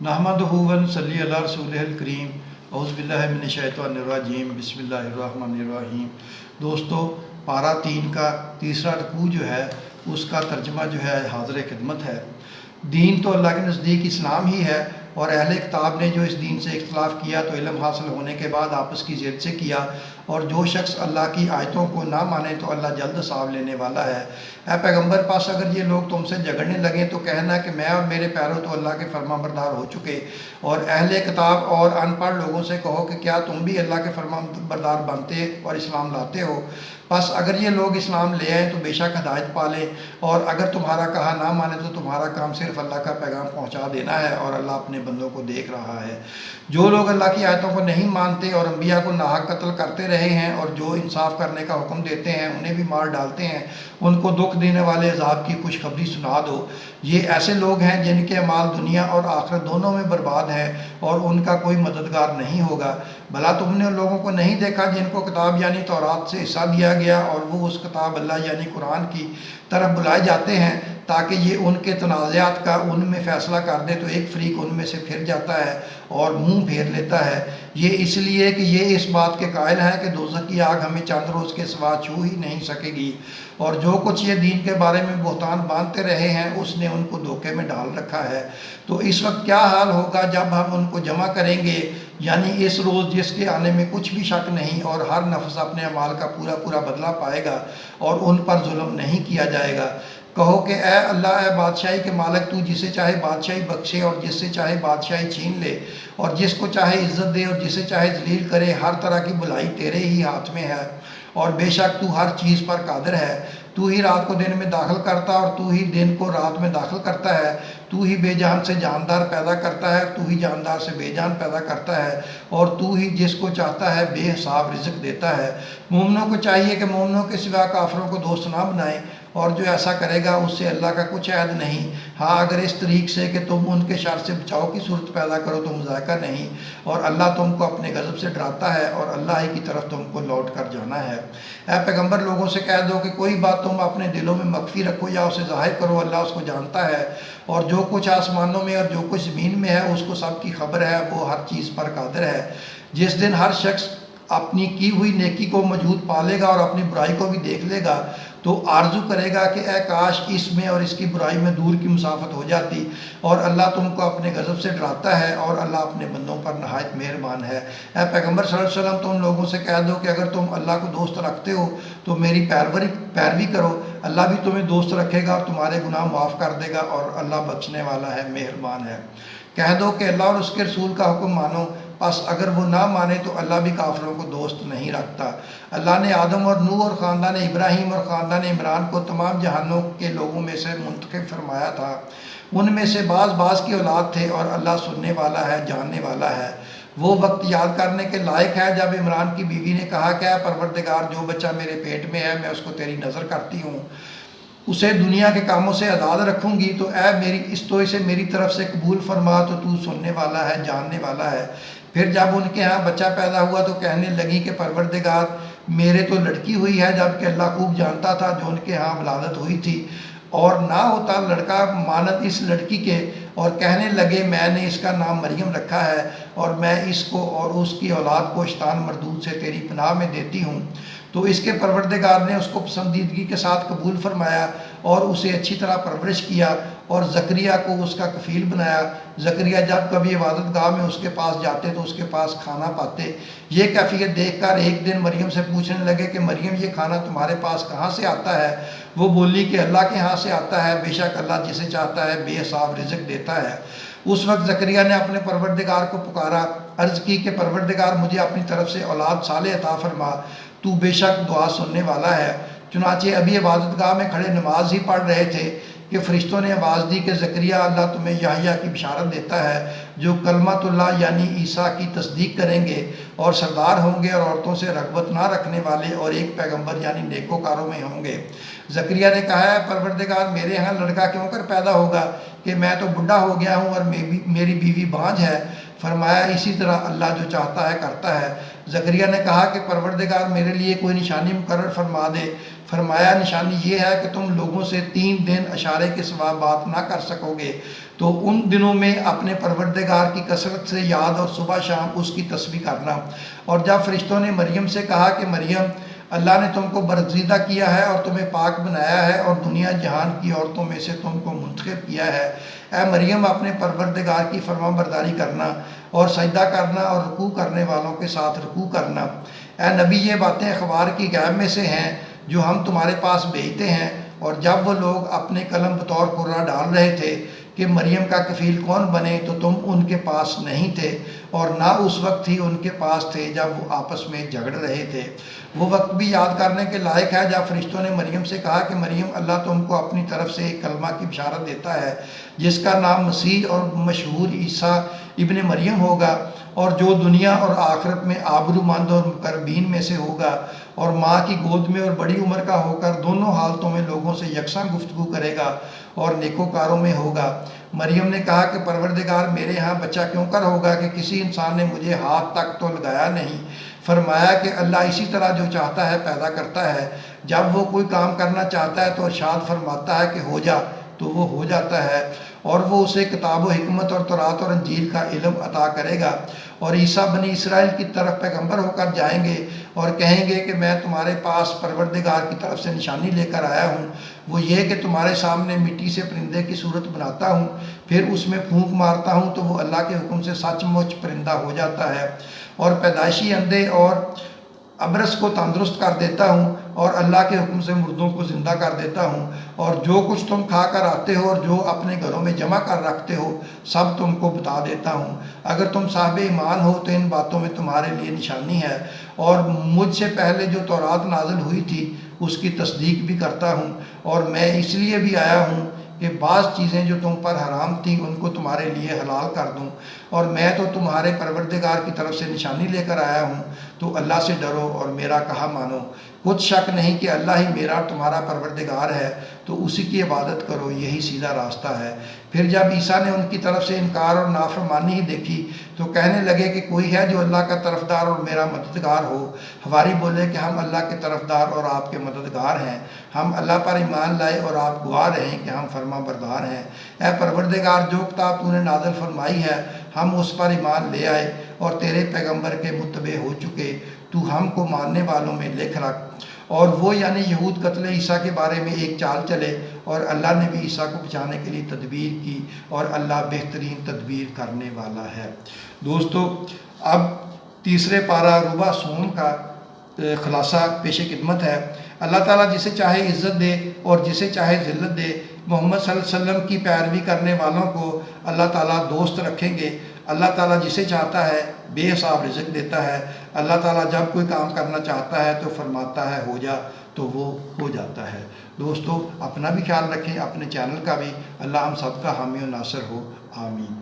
نحمدہ و نصلی علی رسولہ الکریم اعوذ باللہ من الشیطان الرجیم بسم اللہ الرحمن الرحیم۔ دوستو، پارہ 3 کا تیسرا رکوع جو ہے اس کا ترجمہ جو ہے حاضر خدمت ہے۔ دین تو اللہ کے نزدیک اسلام ہی ہے، اور اہل کتاب نے جو اس دین سے اختلاف کیا تو علم حاصل ہونے کے بعد آپس کی ضد سے کیا، اور جو شخص اللہ کی آیتوں کو نہ مانے تو اللہ جلد حساب لینے والا ہے۔ اے پیغمبر، پاس اگر یہ لوگ تم سے جھگڑنے لگیں تو کہنا کہ میں اور میرے پیرو تو اللہ کے فرما بردار ہو چکے، اور اہل کتاب اور ان پڑھ لوگوں سے کہو کہ کیا تم بھی اللہ کے فرما بردار بنتے اور اسلام لاتے ہو؟ بس اگر یہ لوگ اسلام لے آئیں تو بے شک ہدایت پا لیں، اور اگر تمہارا کہا نہ مانے تو تمہارا کام صرف اللہ کا پیغام پہنچا دینا ہے، اور اللہ اپنے بندوں کو دیکھ رہا ہے۔ جو لوگ اللہ کی آیتوں کو نہیں مانتے اور انبیاء کو ناحق قتل کرتے رہے ہیں، اور جو انصاف کرنے کا حکم دیتے ہیں انہیں بھی مار ڈالتے ہیں، ان کو دکھ دینے والے عذاب کی خوشخبری سنا دو۔ یہ ایسے لوگ ہیں جن کے اعمال دنیا اور آخرت دونوں میں برباد ہیں، اور ان کا کوئی مددگار نہیں ہوگا۔ بھلا تم نے ان لوگوں کو نہیں دیکھا جن کو کتاب یعنی تورات سے حصہ دیا گیا، اور وہ اس کتاب اللہ یعنی قرآن کی طرف بلائے جاتے ہیں تاکہ یہ ان کے تنازعات کا ان میں فیصلہ کر دے، تو ایک فریق ان میں سے پھر جاتا ہے اور منہ پھیر لیتا ہے۔ یہ اس لیے کہ یہ اس بات کے قائل ہیں کہ دوزخ کی آگ ہمیں چند روز کے سوا چھو ہی نہیں سکے گی، اور جو کچھ یہ دین کے بارے میں بہتان باندھتے رہے ہیں اس نے ان کو دھوکے میں ڈال رکھا ہے۔ تو اس وقت کیا حال ہوگا جب ہم ان کو جمع کریں گے، یعنی اس روز جس کے آنے میں کچھ بھی شک نہیں، اور ہر نفس اپنے اعمال کا پورا پورا بدلہ پائے گا، اور ان پر ظلم نہیں کیا جائے گا۔ کہو کہ اے اللہ، اے بادشاہی کے مالک، تو جسے چاہے بادشاہی بخشے اور جس سے چاہے بادشاہی چھین لے، اور جس کو چاہے عزت دے اور جسے چاہے ذلیل کرے، ہر طرح کی بھلائی تیرے ہی ہاتھ میں ہے، اور بے شک تو ہر چیز پر قادر ہے۔ تو ہی رات کو دن میں داخل کرتا اور تو ہی دن کو رات میں داخل کرتا ہے، تو ہی بے جان سے جاندار پیدا کرتا ہے، تو ہی جاندار سے بے جان پیدا کرتا ہے، اور تو ہی جس کو چاہتا ہے بے حساب رزق دیتا ہے۔ مومنوں کو چاہیے کہ مومنوں کے سوا کافروں کو دوست نہ بنائیں، اور جو ایسا کرے گا اس سے اللہ کا کچھ عہد نہیں۔ ہاں، اگر اس طریق سے کہ تم ان کے شر سے بچاؤ کی صورت پیدا کرو تو مذائقہ نہیں، اور اللہ تم کو اپنے غضب سے ڈراتا ہے، اور اللہ ہی کی طرف تم کو لوٹ کر جانا ہے۔ اے پیغمبر، لوگوں سے کہہ دو کہ کوئی بات تم اپنے دلوں میں مخفی رکھو یا اسے ظاہر کرو، اللہ اس کو جانتا ہے، اور جو کچھ آسمانوں میں اور جو کچھ زمین میں ہے اس کو سب کی خبر ہے، وہ ہر چیز پر قادر ہے۔ جس دن ہر شخص اپنی کی ہوئی نیکی کو موجود پالے گا اور اپنی برائی کو بھی دیکھ لے گا، تو آرزو کرے گا کہ اے کاش اس میں اور اس کی برائی میں دور کی مسافت ہو جاتی، اور اللہ تم کو اپنے غضب سے ڈراتا ہے، اور اللہ اپنے بندوں پر نہایت مہربان ہے۔ اے پیغمبر صلی اللہ علیہ وسلم، تم لوگوں سے کہہ دو کہ اگر تم اللہ کو دوست رکھتے ہو تو میری پیروی کرو، اللہ بھی تمہیں دوست رکھے گا اور تمہارے گناہ معاف کر دے گا، اور اللہ بخشنے والا ہے، مہربان ہے۔ کہہ دو کہ اللہ اور اس کے رسول کا حکم مانو، بس اگر وہ نہ مانے تو اللہ بھی کافروں کو دوست نہیں رکھتا۔ اللہ نے آدم اور نوح اور خاندان ابراہیم اور خاندان عمران کو تمام جہانوں کے لوگوں میں سے منتخب فرمایا تھا، ان میں سے بعض بعض کی اولاد تھے، اور اللہ سننے والا ہے، جاننے والا ہے۔ وہ وقت یاد کرنے کے لائق ہے جب عمران کی بیوی نے کہا کہ اے پروردگار، جو بچہ میرے پیٹ میں ہے میں اس کو تیری نظر کرتی ہوں، اسے دنیا کے کاموں سے آزاد رکھوں گی، تو اسے میری طرف سے قبول فرما، تو سننے والا ہے، جاننے والا ہے۔ پھر جب ان کے ہاں بچہ پیدا ہوا تو کہنے لگی کہ پروردگار، میرے تو لڑکی ہوئی ہے، جبکہ اللہ خوب جانتا تھا جو ان کے ہاں ولادت ہوئی تھی، اور نہ ہوتا لڑکا مانت اس لڑکی کے، اور کہنے لگے میں نے اس کا نام مریم رکھا ہے، اور میں اس کو اور اس کی اولاد کو شیطان مردود سے تیری پناہ میں دیتی ہوں۔ تو اس کے پروردگار نے اس کو پسندیدگی کے ساتھ قبول فرمایا اور اسے اچھی طرح پرورش کیا، اور زکریا کو اس کا کفیل بنایا۔ زکریا جب کبھی عبادت گاہ میں اس کے پاس جاتے تو اس کے پاس کھانا پاتے۔ یہ کیفیت دیکھ کر ایک دن مریم سے پوچھنے لگے کہ مریم، یہ کھانا تمہارے پاس کہاں سے آتا ہے؟ وہ بولی کہ اللہ کے ہاں سے آتا ہے، بے شک اللہ جسے چاہتا ہے بے حساب رزق دیتا ہے۔ اس وقت زکریا نے اپنے پروردگار کو پکارا، عرض کی کہ پروردگار، مجھے اپنی طرف سے اولاد صالح عطا فرما، تو بے شک دعا سننے والا ہے۔ چنانچہ ابھی عبادت گاہ میں کھڑے نماز ہی پڑھ رہے تھے کہ فرشتوں نے آواز دی کہ زکریا، اللہ تمہیں یحییٰ کی بشارت دیتا ہے، جو کلمۃ اللہ یعنی عیسیٰ کی تصدیق کریں گے، اور سردار ہوں گے، اور عورتوں سے رغبت نہ رکھنے والے، اور ایک پیغمبر یعنی نیکوکاروں میں ہوں گے۔ زکریا نے کہا، ہے پروردگار، میرے ہاں لڑکا کیوں کر پیدا ہوگا کہ میں تو بڈھا ہو گیا ہوں اور میری بیوی بانجھ ہے؟ فرمایا، اسی طرح اللہ جو چاہتا ہے کرتا ہے۔ زکریا نے کہا کہ پروردگار، میرے لیے کوئی نشانی مقرر فرما دے۔ فرمایا نشانی یہ ہے کہ تم لوگوں سے 3 دن اشارے کے سوا بات نہ کر سکو گے، تو ان دنوں میں اپنے پروردگار کی کثرت سے یاد اور صبح شام اس کی تسبیح کرنا۔ اور جب فرشتوں نے مریم سے کہا کہ مریم، اللہ نے تم کو برگزیدہ کیا ہے اور تمہیں پاک بنایا ہے اور دنیا جہان کی عورتوں میں سے تم کو منتخب کیا ہے، اے مریم اپنے پروردگار کی فرما برداری کرنا اور سجدہ کرنا اور رکوع کرنے والوں کے ساتھ رکوع کرنا۔ اے نبی، یہ باتیں اخبار کی غیب میں سے ہیں جو ہم تمہارے پاس بھیجتے ہیں۔ اور جب وہ لوگ اپنے قلم بطور قرہ ڈال رہے تھے کہ مریم کا کفیل کون بنے، تو تم ان کے پاس نہیں تھے، اور نہ اس وقت ہی ان کے پاس تھے جب وہ آپس میں جھگڑ رہے تھے۔ وہ وقت بھی یاد کرنے کے لائق ہے جب فرشتوں نے مریم سے کہا کہ مریم، اللہ تم کو اپنی طرف سے ایک کلمہ کی بشارت دیتا ہے جس کا نام مسیح اور مشہور عیسیٰ ابن مریم ہوگا، اور جو دنیا اور آخرت میں آبرومند اور مقربین میں سے ہوگا، اور ماں کی گود میں اور بڑی عمر کا ہو کر دونوں حالتوں میں لوگوں سے یکساں گفتگو کرے گا اور نیکوکاروں میں ہوگا۔ مریم نے کہا کہ پروردگار، میرے ہاں بچہ کیوں کر ہوگا کہ کسی انسان نے مجھے ہاتھ تک تو لگایا نہیں۔ فرمایا کہ اللہ اسی طرح جو چاہتا ہے پیدا کرتا ہے، جب وہ کوئی کام کرنا چاہتا ہے تو ارشاد فرماتا ہے کہ ہو جا، تو وہ ہو جاتا ہے، اور وہ اسے کتاب و حکمت اور تورات اور انجیل کا علم عطا کرے گا۔ اور عیسیٰ بنی اسرائیل کی طرف پیغمبر ہو کر جائیں گے اور کہیں گے کہ میں تمہارے پاس پروردگار کی طرف سے نشانی لے کر آیا ہوں، وہ یہ کہ تمہارے سامنے مٹی سے پرندے کی صورت بناتا ہوں، پھر اس میں پھونک مارتا ہوں تو وہ اللہ کے حکم سے سچ مچ پرندہ ہو جاتا ہے، اور پیدائشی اندھے اور ابرص کو تندرست کر دیتا ہوں، اور اللہ کے حکم سے مردوں کو زندہ کر دیتا ہوں، اور جو کچھ تم کھا کر آتے ہو اور جو اپنے گھروں میں جمع کر رکھتے ہو سب تم کو بتا دیتا ہوں۔ اگر تم صاحب ایمان ہو تو ان باتوں میں تمہارے لیے نشانی ہے، اور مجھ سے پہلے جو تورات نازل ہوئی تھی اس کی تصدیق بھی کرتا ہوں، اور میں اس لیے بھی آیا ہوں کہ بعض چیزیں جو تم پر حرام تھیں ان کو تمہارے لیے حلال کر دوں، اور میں تو تمہارے پروردگار کی طرف سے نشانی لے کر آیا ہوں، تو اللہ سے ڈرو اور میرا کہا مانو۔ کچھ شک نہیں کہ اللہ ہی میرا اور تمہارا پروردگار ہے، تو اسی کی عبادت کرو، یہی سیدھا راستہ ہے۔ پھر جب عیسیٰ نے ان کی طرف سے انکار اور نافرمانی ہی دیکھی تو کہنے لگے کہ کوئی ہے جو اللہ کا طرفدار اور میرا مددگار ہو۔ حواری بولے کہ ہم اللہ کے طرفدار اور آپ کے مددگار ہیں، ہم اللہ پر ایمان لائے اور آپ گواہ رہیں کہ ہم فرما بردار ہیں۔ اے پروردگار، جو کتاب تو نے نازل فرمائی ہے ہم اس پر ایمان لے آئے اور تیرے پیغمبر کے متبع ہو چکے، تو ہم کو ماننے والوں میں لکھ رکھ۔ اور وہ یعنی یہود قتل عیسیٰ کے بارے میں ایک چال چلے، اور اللہ نے بھی عیسیٰ کو بچانے کے لیے تدبیر کی، اور اللہ بہترین تدبیر کرنے والا ہے۔ دوستو، اب تیسرے پارہ ربع سوم کا خلاصہ پیش خدمت ہے۔ اللہ تعالیٰ جسے چاہے عزت دے اور جسے چاہے ذلت دے۔ محمد صلی اللہ علیہ وسلم کی پیروی کرنے والوں کو اللہ تعالیٰ دوست رکھیں گے۔ اللہ تعالیٰ جسے چاہتا ہے بے حساب رزق دیتا ہے۔ اللہ تعالیٰ جب کوئی کام کرنا چاہتا ہے تو فرماتا ہے ہو جا، تو وہ ہو جاتا ہے۔ دوستو، اپنا بھی خیال رکھیں، اپنے چینل کا بھی۔ اللہ ہم سب کا حامی و ناصر ہو، آمین۔